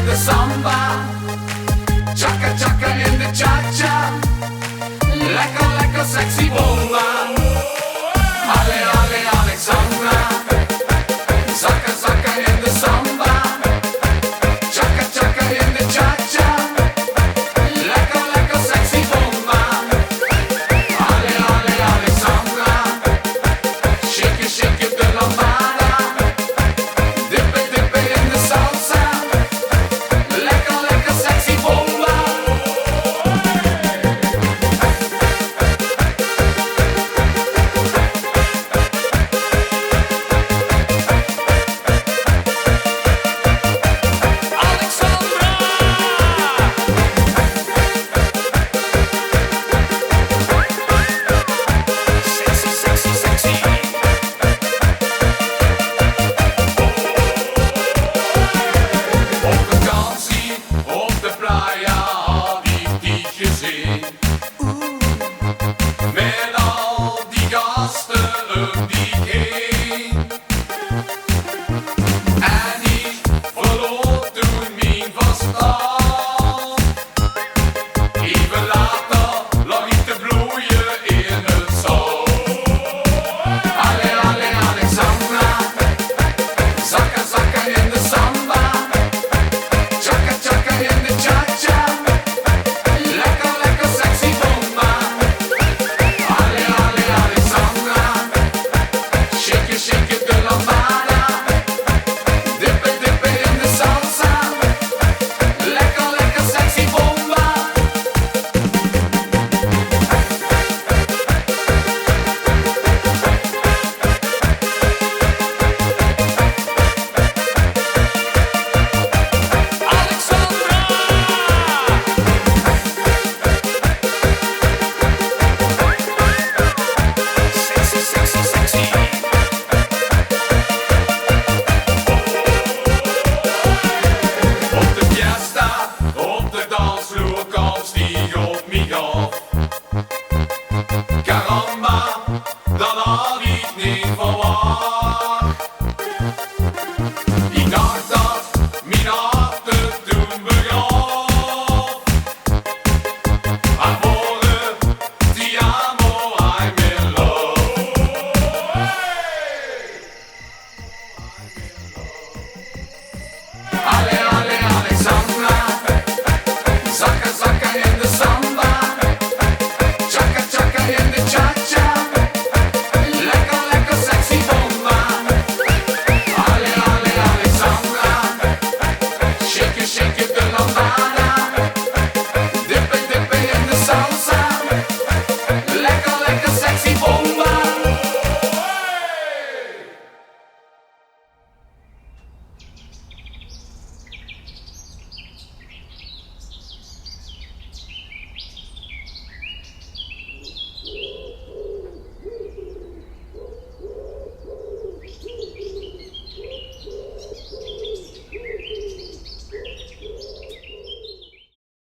in de samba, chaka chaka in de cha-cha. Lekker, lekker sexy bomba. Ale, ale, Alexandra. Zakka, zakka in de samba, chaka chaka in de cha-cha. Lekker, lekker sexy bomba. Ale, ale, Alexandra. Shake it, shake it, de lambada. Dippe, dippe in de salsa. Lekker, lekker sexy bomba. Op vakantie, op de playa, had ik die gezien. Met